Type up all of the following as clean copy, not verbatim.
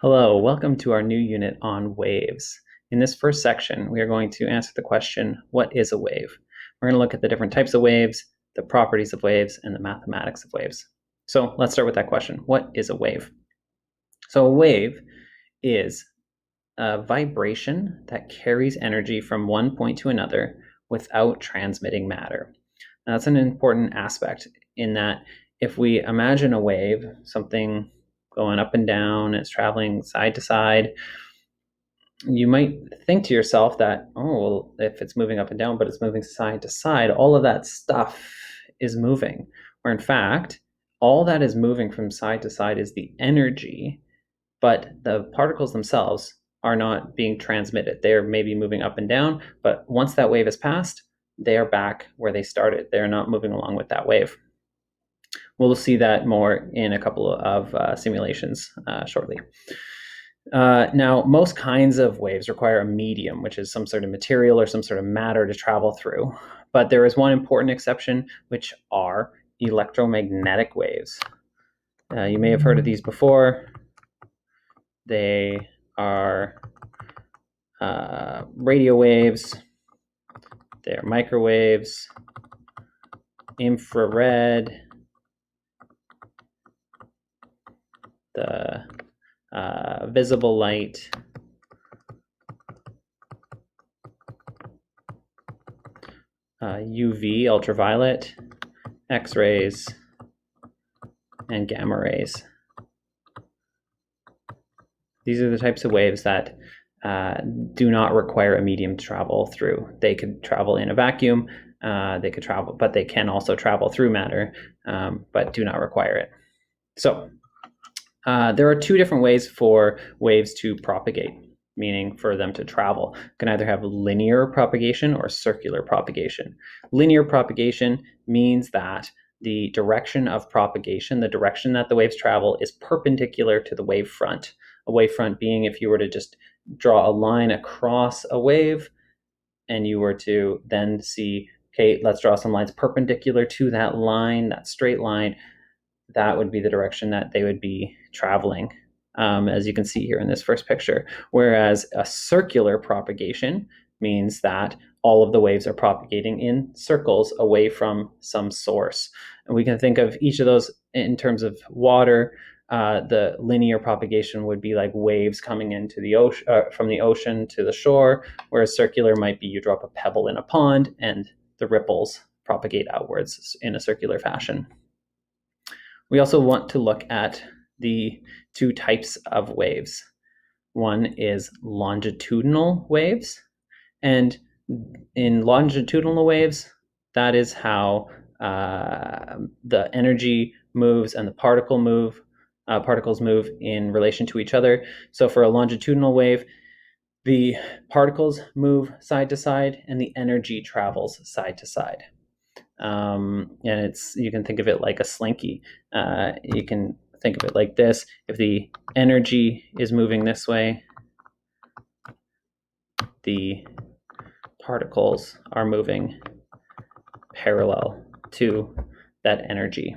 Hello, welcome to our new unit on waves. In this first section, we are going to answer the question, what is a wave? We're going to look at the different types of waves, the properties of waves, and the mathematics of waves. So let's start with that question. What is a wave? So a wave is a vibration that carries energy from one point to another without transmitting matter. Now, that's an important aspect in that if we imagine a wave, something going up and down, it's traveling side to side, you might think to yourself that, oh, well, if it's moving up and down, but it's moving side to side, all of that stuff is moving. Where in fact, all that is moving from side to side is the energy, but the particles themselves are not being transmitted. They're maybe moving up and down, but once that wave is passed, they are back where they started. They're not moving along with that wave. We'll see that more in a couple of simulations shortly. Now, most kinds of waves require a medium, which is some sort of material or some sort of matter to travel through. But there is one important exception, which are electromagnetic waves. You may have heard of these before. They are radio waves, they're microwaves, infrared, the visible light, UV, ultraviolet, X-rays, and gamma rays. These are the types of waves that do not require a medium to travel through. They could travel in a vacuum, they could travel, but they can also travel through matter, but do not require it. So there are two different ways for waves to propagate, meaning for them to travel. You can either have linear propagation or circular propagation. Linear propagation means that the direction of propagation, the direction that the waves travel, is perpendicular to the wave front. A wave front being if you were to just draw a line across a wave and you were to then see, okay, let's draw some lines perpendicular to that line, that straight line, that would be the direction that they would be traveling, as you can see here in this first picture. Whereas a circular propagation means that all of the waves are propagating in circles away from some source. And we can think of each of those in terms of water. The linear propagation would be like waves coming into the ocean, from the ocean to the shore, whereas circular might be you drop a pebble in a pond and the ripples propagate outwards in a circular fashion. We also want to look at the two types of waves. One is longitudinal waves, and in longitudinal waves, that is how the energy moves and the particles move in relation to each other. So for a longitudinal wave, the particles move side to side and the energy travels side to side. And you can think of it like a slinky. You can think of it like this. If the energy is moving this way, the particles are moving parallel to that energy.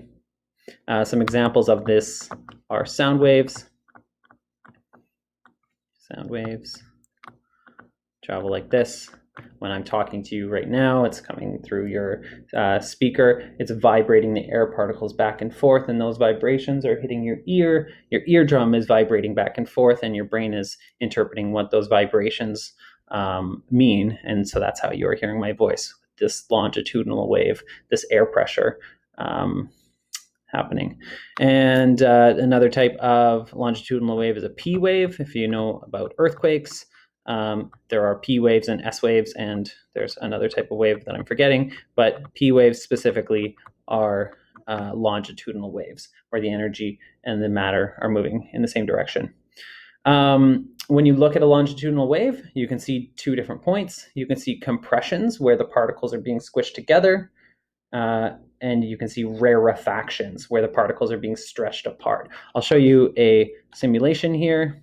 Some examples of this are sound waves. Sound waves travel like this. When I'm talking to you right now, it's coming through your speaker. It's vibrating the air particles back and forth, and those vibrations are hitting your ear. Your eardrum is vibrating back and forth, and your brain is interpreting what those vibrations mean. And so that's how you're hearing my voice, this longitudinal wave, this air pressure happening. And another type of longitudinal wave is a P wave. If you know about earthquakes, there are P waves and S waves, and there's another type of wave that I'm forgetting, but P waves specifically are longitudinal waves where the energy and the matter are moving in the same direction. When you look at a longitudinal wave, you can see two different points. You can see compressions where the particles are being squished together, and you can see rarefactions where the particles are being stretched apart. I'll show you a simulation here.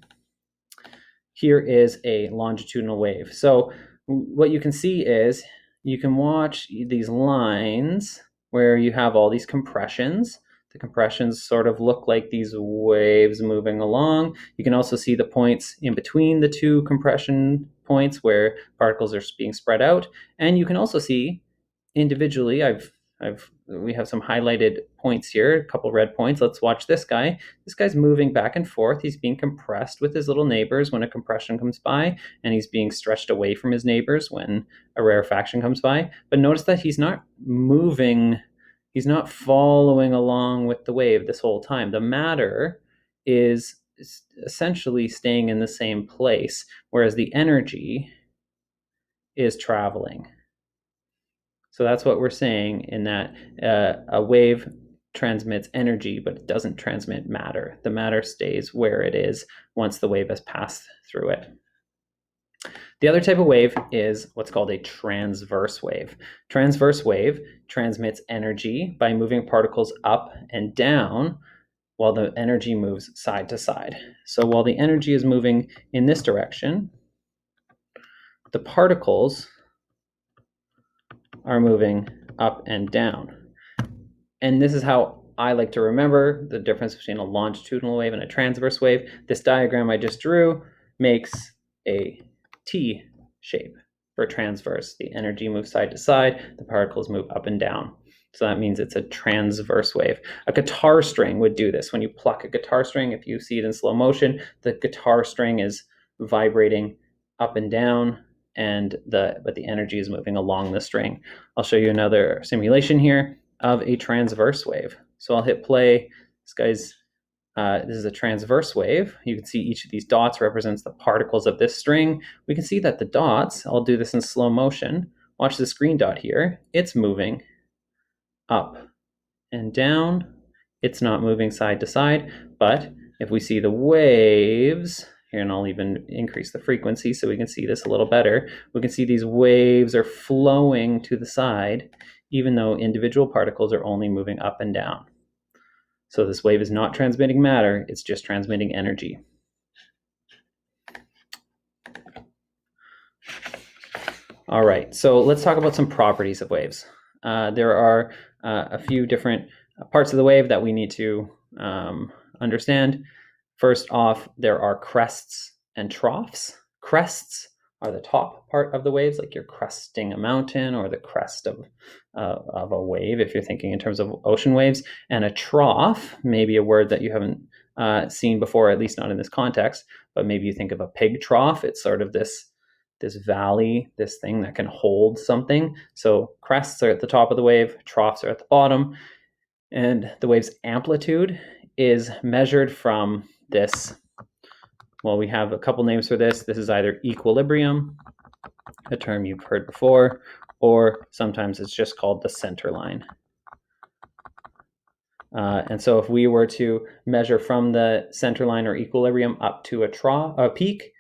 Here is a longitudinal wave. So what you can see is you can watch these lines where you have all these compressions. The compressions sort of look like these waves moving along. You can also see the points in between the two compression points where particles are being spread out. And you can also see individually, we have some highlighted points here, a couple red points. Let's watch this guy. This guy's moving back and forth. He's being compressed with his little neighbors when a compression comes by, and he's being stretched away from his neighbors when a rarefaction comes by. But notice that he's not moving, he's not following along with the wave this whole time. The matter is essentially staying in the same place, whereas the energy is traveling. So that's what we're saying in that a wave transmits energy, but it doesn't transmit matter. The matter stays where it is once the wave has passed through it. The other type of wave is what's called a transverse wave. Transverse wave transmits energy by moving particles up and down while the energy moves side to side. So while the energy is moving in this direction, the particles are moving up and down. And this is how I like to remember the difference between a longitudinal wave and a transverse wave. This diagram I just drew makes a T shape for transverse. The energy moves side to side, the particles move up and down. So that means it's a transverse wave. A guitar string would do this. When you pluck a guitar string, if you see it in slow motion, the guitar string is vibrating up and down, but the energy is moving along the string. I'll show you another simulation here of a transverse wave. So I'll hit play. This is a transverse wave. You can see each of these dots represents the particles of this string. We can see that the dots, I'll do this in slow motion. Watch this green dot here. It's moving up and down. It's not moving side to side, but if we see the waves, here, and I'll even increase the frequency so we can see this a little better. We can see these waves are flowing to the side, even though individual particles are only moving up and down. So this wave is not transmitting matter, it's just transmitting energy. All right, so let's talk about some properties of waves. There are a few different parts of the wave that we need to understand. First off, there are crests and troughs. Crests are the top part of the waves, like you're cresting a mountain, or the crest of a wave, if you're thinking in terms of ocean waves. And a trough may be a word that you haven't seen before, at least not in this context, but maybe you think of a pig trough. It's sort of this valley, this thing that can hold something. So crests are at the top of the wave, troughs are at the bottom. And the wave's amplitude is measured from this. Well, we have a couple names for this. This is either equilibrium, a term you've heard before, or sometimes it's just called the center line. And so if we were to measure from the center line or equilibrium up to a peak,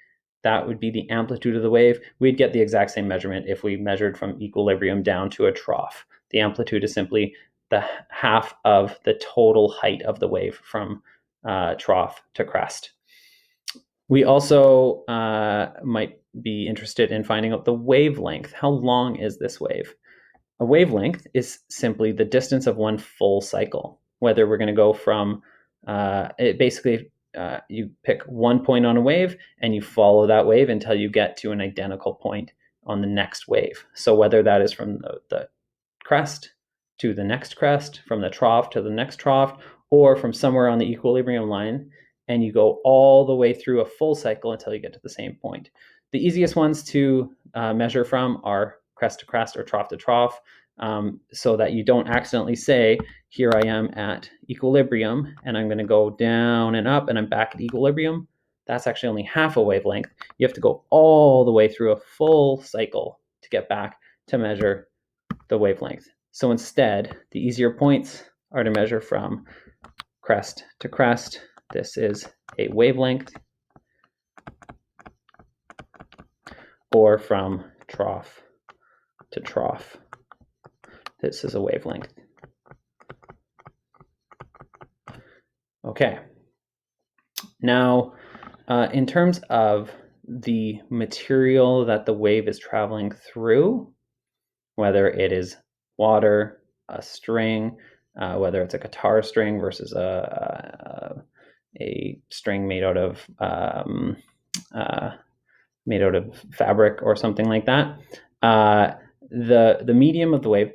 that would be the amplitude of the wave. We'd get the exact same measurement if we measured from equilibrium down to a trough. The amplitude is simply the half of the total height of the wave from trough to crest. We also might be interested in finding out the wavelength. How long is this wave? A wavelength is simply the distance of one full cycle. Whether we're going to go from, you pick one point on a wave and you follow that wave until you get to an identical point on the next wave. So whether that is from the crest to the next crest, from the trough to the next trough, or from somewhere on the equilibrium line, and you go all the way through a full cycle until you get to the same point. The easiest ones to measure from are crest to crest or trough to trough, so that you don't accidentally say, here I am at equilibrium and I'm going to go down and up and I'm back at equilibrium. That's actually only half a wavelength. You have to go all the way through a full cycle to get back to measure the wavelength. So instead, the easier points are to measure from crest to crest. This is a wavelength, or from trough to trough. This is a wavelength. Okay. Now, in terms of the material that the wave is traveling through, whether it is water, a string, whether it's a guitar string versus a string made out of fabric or something like that. The medium of the wave,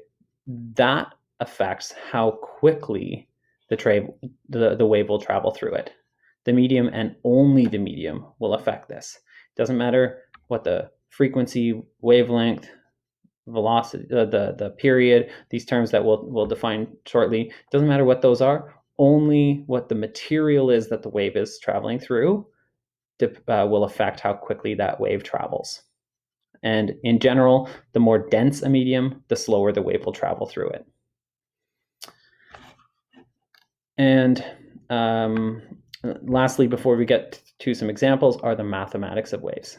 that affects how quickly the wave will travel through it. The medium and only the medium will affect this. It doesn't matter what the frequency, wavelength, velocity, the period, these terms that we'll define shortly, it doesn't matter what those are, only what the material is that the wave is traveling through will affect how quickly that wave travels. And in general, the more dense a medium, the slower the wave will travel through it. And lastly, before we get to some examples, are the mathematics of waves.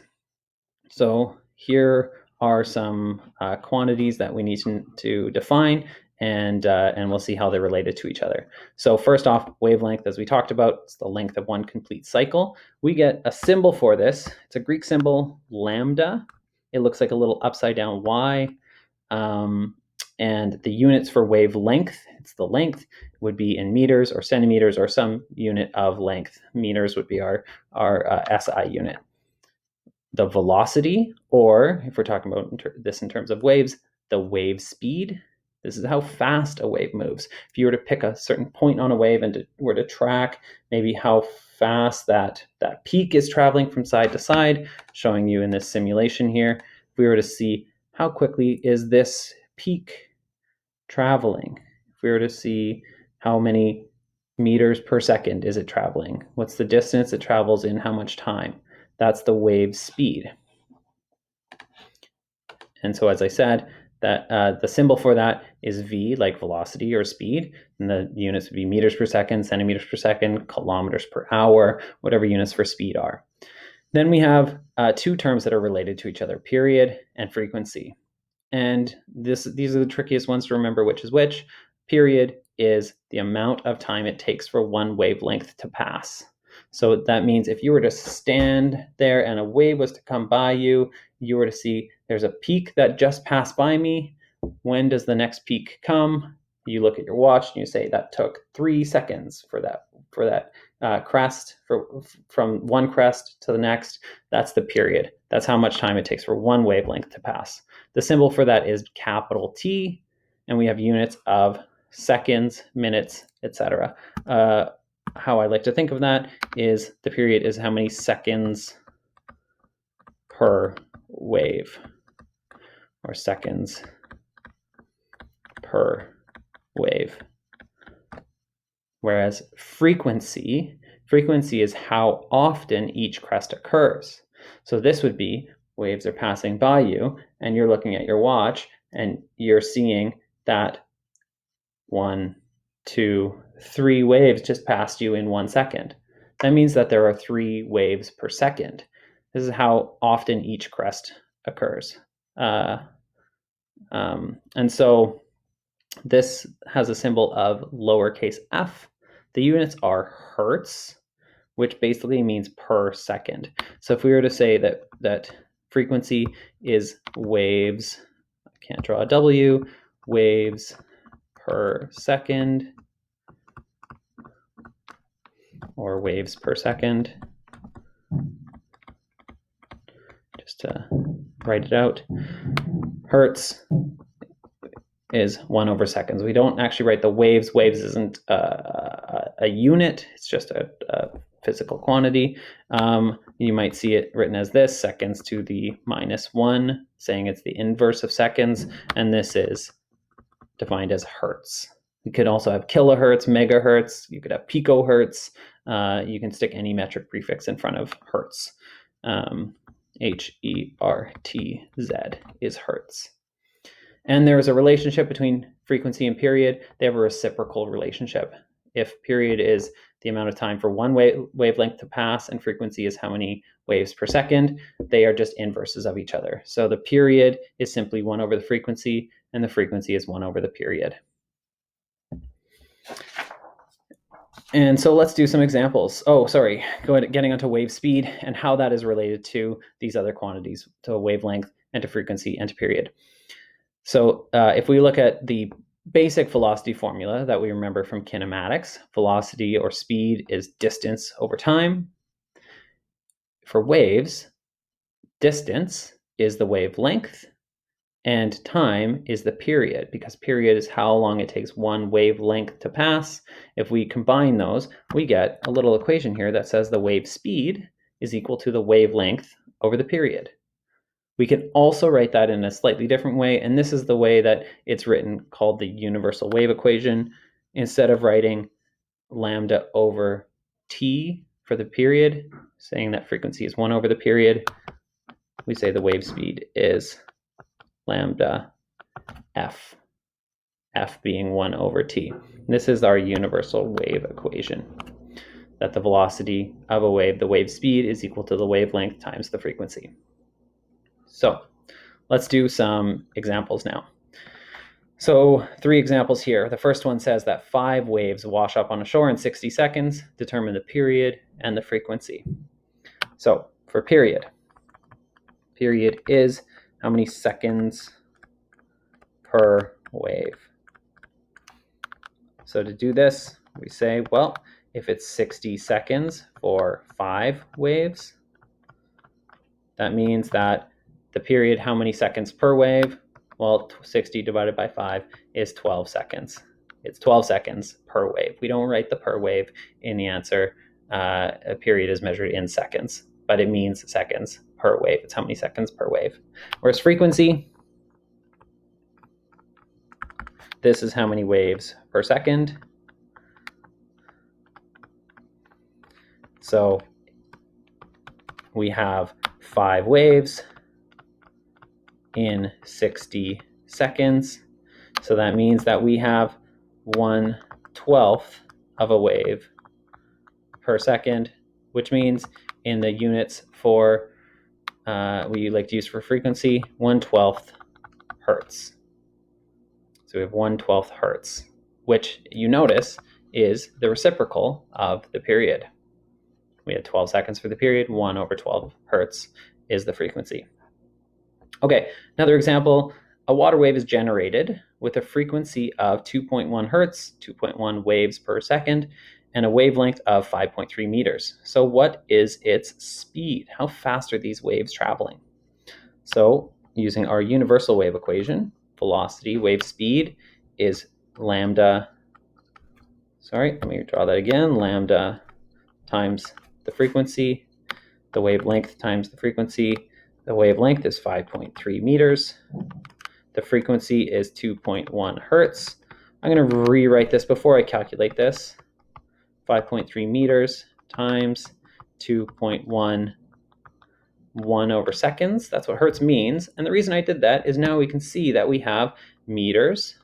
So here are some quantities that we need to define, and we'll see how they're related to each other. So first off, wavelength, as we talked about, it's the length of one complete cycle. We get a symbol for this. It's a Greek symbol, lambda. It looks like a little upside down Y. And the units for wavelength, it's the length, would be in meters or centimeters or some unit of length. Meters would be our SI unit. The velocity, or if we're talking about this in terms of waves, the wave speed. This is how fast a wave moves. If you were to pick a certain point on a wave and were to track maybe how fast that peak is traveling from side to side, showing you in this simulation here, if we were to see how quickly is this peak traveling, if we were to see how many meters per second is it traveling, what's the distance it travels in how much time, that's the wave speed. And so, as I said, that the symbol for that is V, like velocity or speed, and the units would be meters per second, centimeters per second, kilometers per hour, whatever units for speed are. Then we have two terms that are related to each other, period and frequency. And these are the trickiest ones to remember which is which. Period is the amount of time it takes for one wavelength to pass. So that means if you were to stand there and a wave was to come by you, you were to see there's a peak that just passed by me. When does the next peak come? You look at your watch and you say that took 3 seconds for that crest, from one crest to the next. That's the period. That's how much time it takes for one wavelength to pass. The symbol for that is capital T, and we have units of seconds, minutes, etc. How I like to think of that is the period is how many seconds per wave, or seconds per wave. Whereas frequency is how often each crest occurs. So this would be waves are passing by you and you're looking at your watch and you're seeing that 1, 2, 3 waves just passed you in 1 second. That means that there are 3 waves per second. This is how often each crest occurs. And so this has a symbol of lowercase f. The units are hertz, which basically means per second. So if we were to say that frequency is waves, I can't draw a W, waves per second, or waves per second, just to write it out, hertz is 1 over seconds. We don't actually write the waves. Waves isn't a unit. It's just a physical quantity. You might see it written as this, seconds to the -1, saying it's the inverse of seconds. And this is defined as hertz. You could also have kilohertz, megahertz. You could have picohertz. You can stick any metric prefix in front of hertz. H-E-R-T-Z is hertz. And there is a relationship between frequency and period. They have a reciprocal relationship. If period is the amount of time for one wavelength to pass and frequency is how many waves per second, they are just inverses of each other. So the period is simply 1 over the frequency, and the frequency is 1 over the period. And so let's do some examples. Getting onto wave speed and how that is related to these other quantities, to wavelength and to frequency and to period. So if we look at the basic velocity formula that we remember from kinematics. Velocity or speed is distance over time. For waves, distance is the wavelength and time is the period, because period is how long it takes one wavelength to pass. If we combine those, we get a little equation here that says the wave speed is equal to the wavelength over the period. We can also write that in a slightly different way, and this is the way that it's written, called the universal wave equation. Instead of writing lambda over t for the period, saying that frequency is 1 over the period, we say the wave speed is lambda f, f being 1 over t. This is our universal wave equation, that the velocity of a wave, the wave speed, is equal to the wavelength times the frequency. So let's do some examples now. So 3 examples here. The first one says that 5 waves wash up on a shore in 60 seconds. Determine the period and the frequency. So for period is how many seconds per wave. So to do this, we say, well, if it's 60 seconds for 5 waves, that means that the period, how many seconds per wave? Well, 60 divided by 5 is 12 seconds. It's 12 seconds per wave. We don't write the per wave in the answer. A period is measured in seconds, but it means seconds per wave. It's how many seconds per wave. Whereas frequency, this is how many waves per second. So we have 5 waves in 60 seconds. So that means that we have 1/12 of a wave per second, which means in the units for we like to use for frequency, 1/12 hertz. So we have 1/12 hertz, which you notice is the reciprocal of the period. We had 12 seconds for the period, 1 over 12 hertz is the frequency. Okay, another example, a water wave is generated with a frequency of 2.1 hertz, 2.1 waves per second, and a wavelength of 5.3 meters. So what is its speed? How fast are these waves traveling? So using our universal wave equation, velocity, wave speed is lambda, let me draw that again, lambda times the frequency, the wavelength times the frequency. The wavelength is 5.3 meters. The frequency is 2.1 hertz. I'm going to rewrite this before I calculate this. 5.3 meters times 2.1, 1 over seconds. That's what hertz means. And the reason I did that is now we can see that we have meters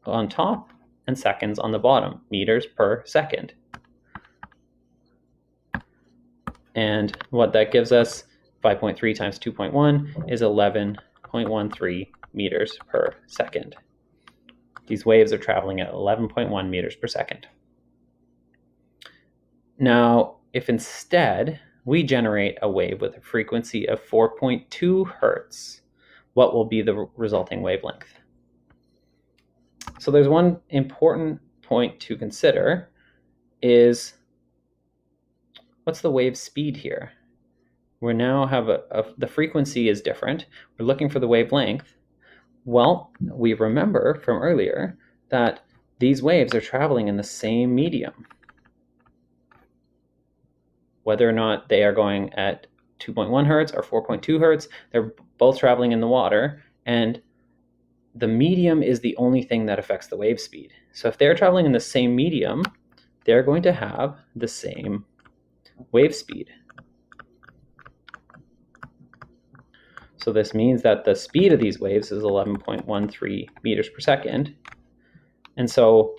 on top and seconds on the bottom, meters per second. And what that gives us, 5.3 times 2.1 is 11.13 meters per second. These waves are traveling at 11.1 meters per second. Now, if instead we generate a wave with a frequency of 4.2 hertz, what will be the resulting wavelength? So there's one important point to consider is, what's the wave speed here? We now have the frequency is different. We're looking for the wavelength. Well, we remember from earlier that these waves are traveling in the same medium. Whether or not they are going at 2.1 hertz or 4.2 hertz, they're both traveling in the water, and the medium is the only thing that affects the wave speed. So if they're traveling in the same medium, they're going to have the same wave speed. So this means that the speed of these waves is 11.13 meters per second. And so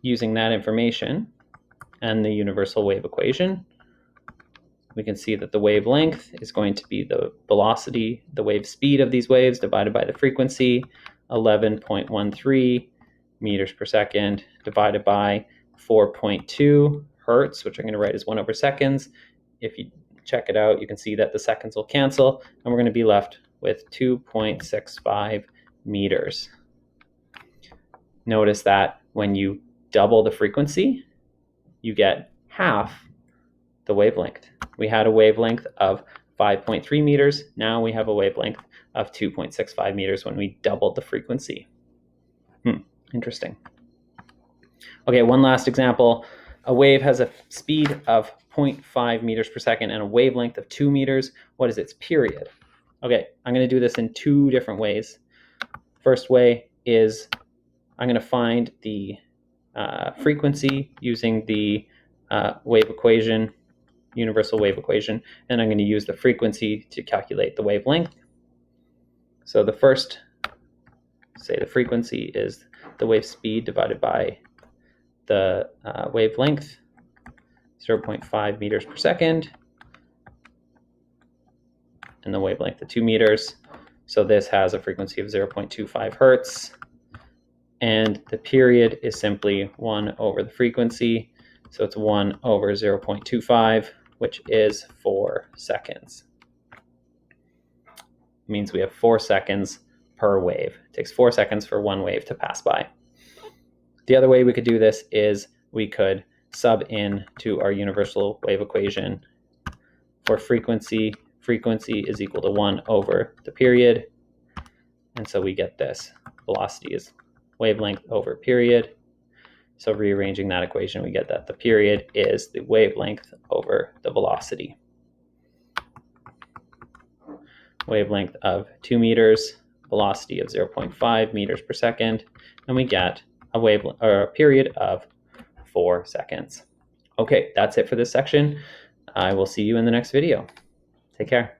using that information and the universal wave equation, we can see that the wavelength is going to be the velocity, the wave speed of these waves divided by the frequency, 11.13 meters per second divided by 4.2 hertz, which I'm going to write as 1 over seconds. If you check it out, you can see that the seconds will cancel, and we're going to be left with 2.65 meters. notice that when you double the frequency, you get half the wavelength. We had a wavelength of 5.3 meters. Now we have a wavelength of 2.65 meters when we doubled the frequency. Interesting. Okay, one last example. A wave has a speed of 0.5 meters per second and a wavelength of 2 meters. What is its period? Okay, I'm going to do this in two different ways. First way is I'm going to find the frequency using the wave equation, universal wave equation, and I'm going to use the frequency to calculate the wavelength. So the first, say the frequency is the wave speed divided by the wavelength, 0.5 meters per second, and the wavelength of 2 meters. So this has a frequency of 0.25 hertz, and the period is simply 1 over the frequency. So it's 1 over 0.25, which is 4 seconds. It means we have 4 seconds per wave. It takes 4 seconds for one wave to pass by. The other way we could do this is we could sub in to our universal wave equation for frequency. Frequency is equal to 1 over the period. And so we get this. Velocity is wavelength over period. So rearranging that equation, we get that the period is the wavelength over the velocity. Wavelength of 2 meters, velocity of 0.5 meters per second, and we get a period of 4 seconds. Okay, that's it for this section. I will see you in the next video. Take care.